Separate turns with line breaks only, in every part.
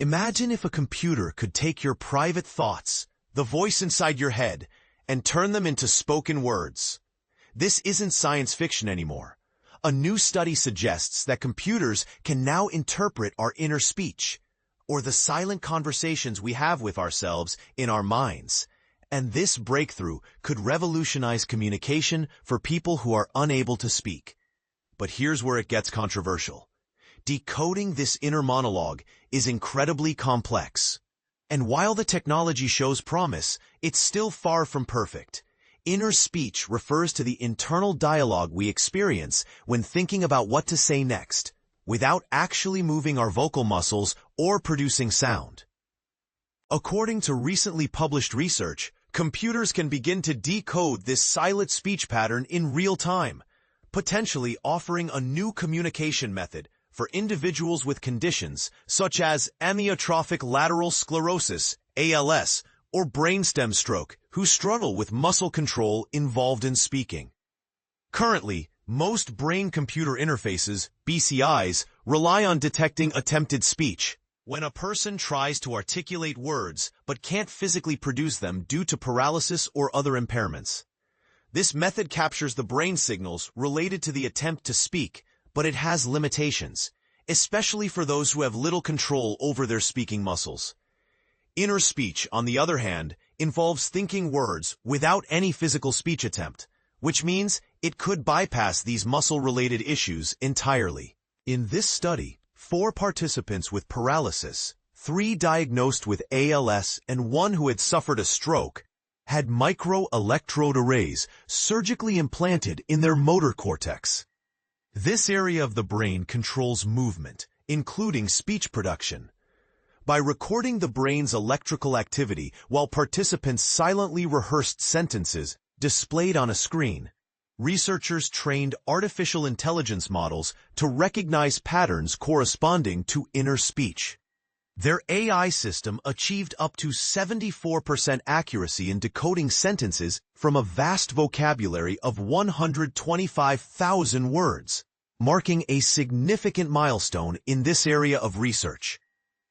Imagine if a computer could take your private thoughts, the voice inside your head, and turn them into spoken words. This isn't science fiction anymore. A new study suggests that computers can now interpret our inner speech, or the silent conversations we have with ourselves in our minds. And this breakthrough could revolutionize communication for people who are unable to speak. But here's where it gets controversial. Decoding this inner monologue is incredibly complex. And while the technology shows promise, it's still far from perfect. Inner speech refers to the internal dialogue we experience when thinking about what to say next, without actually moving our vocal muscles or producing sound. According to recently published research, computers can begin to decode this silent speech pattern in real time, potentially offering a new communication method for individuals with conditions such as amyotrophic lateral sclerosis, ALS, or brainstem stroke who struggle with muscle control involved in speaking. Currently, most brain-computer interfaces, BCIs, rely on detecting attempted speech. When a person tries to articulate words but can't physically produce them due to paralysis or other impairments. This method captures the brain signals related to the attempt to speak, but it has limitations, especially for those who have little control over their speaking muscles. Inner speech, on the other hand, involves thinking words without any physical speech attempt, which means it could bypass these muscle-related issues entirely. In this study, 4 participants with paralysis, 3 diagnosed with ALS, and 1 who had suffered a stroke, had microelectrode arrays surgically implanted in their motor cortex. This area of the brain controls movement, including speech production. By recording the brain's electrical activity while participants silently rehearsed sentences displayed on a screen, researchers trained artificial intelligence models to recognize patterns corresponding to inner speech. Their AI system achieved up to 74% accuracy in decoding sentences from a vast vocabulary of 125,000 words, marking a significant milestone in this area of research.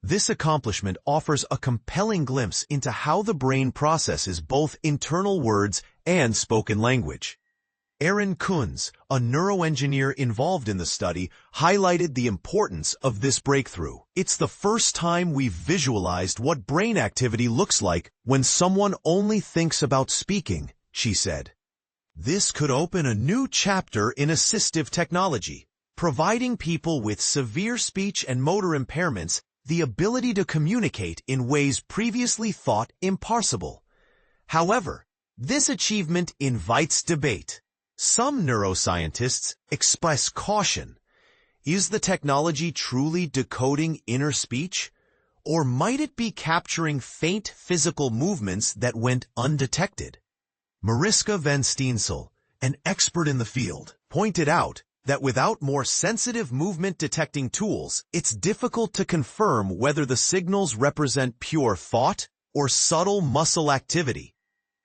This accomplishment offers a compelling glimpse into how the brain processes both internal words and spoken language. Aaron Kunz, a neuroengineer involved in the study, highlighted the importance of this breakthrough. It's the first time we've visualized what brain activity looks like when someone only thinks about speaking, she said. This could open a new chapter in assistive technology, providing people with severe speech and motor impairments the ability to communicate in ways previously thought impossible. However, this achievement invites debate. Some neuroscientists express caution. Is the technology truly decoding inner speech? Or might it be capturing faint physical movements that went undetected? Mariska van Steensel, an expert in the field, pointed out that without more sensitive movement-detecting tools, it's difficult to confirm whether the signals represent pure thought or subtle muscle activity.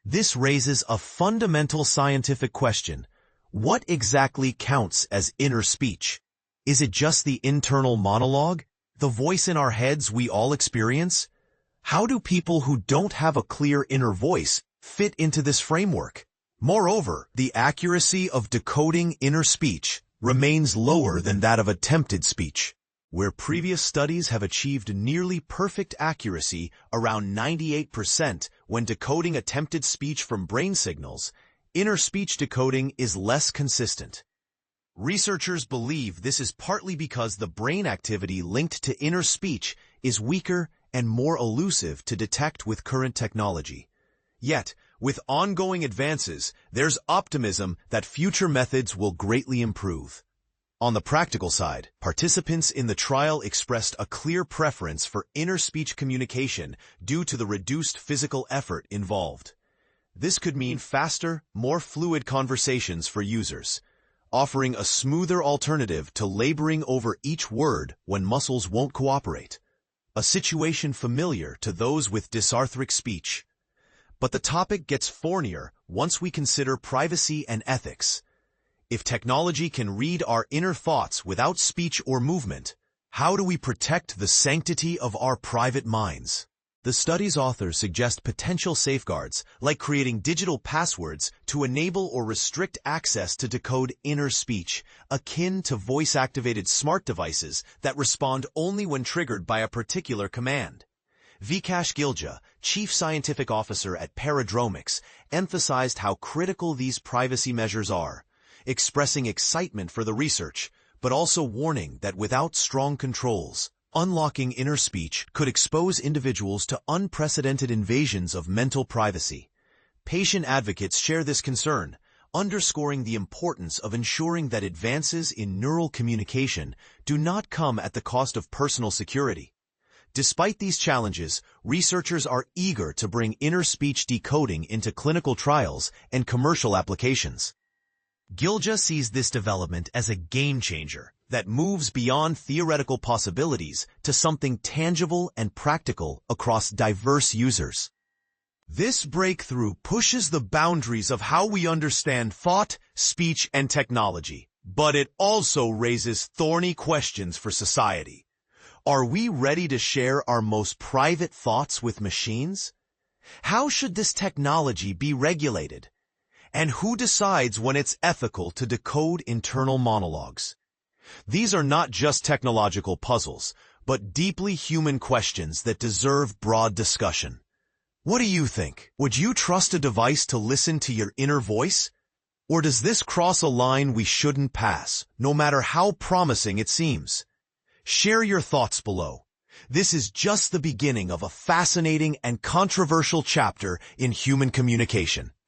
This raises a fundamental scientific question. What exactly counts as inner speech? Is it just the internal monologue, the voice in our heads we all experience? How do people who don't have a clear inner voice fit into this framework? Moreover, the accuracy of decoding inner speech remains lower than that of attempted speech. Where previous studies have achieved nearly perfect accuracy, around 98% when decoding attempted speech from brain signals, inner speech decoding is less consistent. Researchers believe this is partly because the brain activity linked to inner speech is weaker and more elusive to detect with current technology. Yet, with ongoing advances, there's optimism that future methods will greatly improve. On the practical side, participants in the trial expressed a clear preference for inner speech communication due to the reduced physical effort involved. This could mean faster, more fluid conversations for users, offering a smoother alternative to laboring over each word when muscles won't cooperate, a situation familiar to those with dysarthric speech. But the topic gets thornier once we consider privacy and ethics. If technology can read our inner thoughts without speech or movement, How do we protect the sanctity of our private minds? The study's authors suggest potential safeguards, like creating digital passwords to enable or restrict access to decode inner speech, akin to voice-activated smart devices that respond only when triggered by a particular command. Vikash Gilja, chief scientific officer at Paradromics, emphasized how critical these privacy measures are, expressing excitement for the research, but also warning that without strong controls, unlocking inner speech could expose individuals to unprecedented invasions of mental privacy. Patient advocates share this concern, underscoring the importance of ensuring that advances in neural communication do not come at the cost of personal security. Despite these challenges, researchers are eager to bring inner speech decoding into clinical trials and commercial applications. Gilja sees this development as a game-changer that moves beyond theoretical possibilities to something tangible and practical across diverse users. This breakthrough pushes the boundaries of how we understand thought, speech, and technology, but it also raises thorny questions for society. Are we ready to share our most private thoughts with machines? How should this technology be regulated? And who decides when it's ethical to decode internal monologues? These are not just technological puzzles, but deeply human questions that deserve broad discussion. What do you think? Would you trust a device to listen to your inner voice? Or does this cross a line we shouldn't pass, no matter how promising it seems? Share your thoughts below. This is just the beginning of a fascinating and controversial chapter in human communication.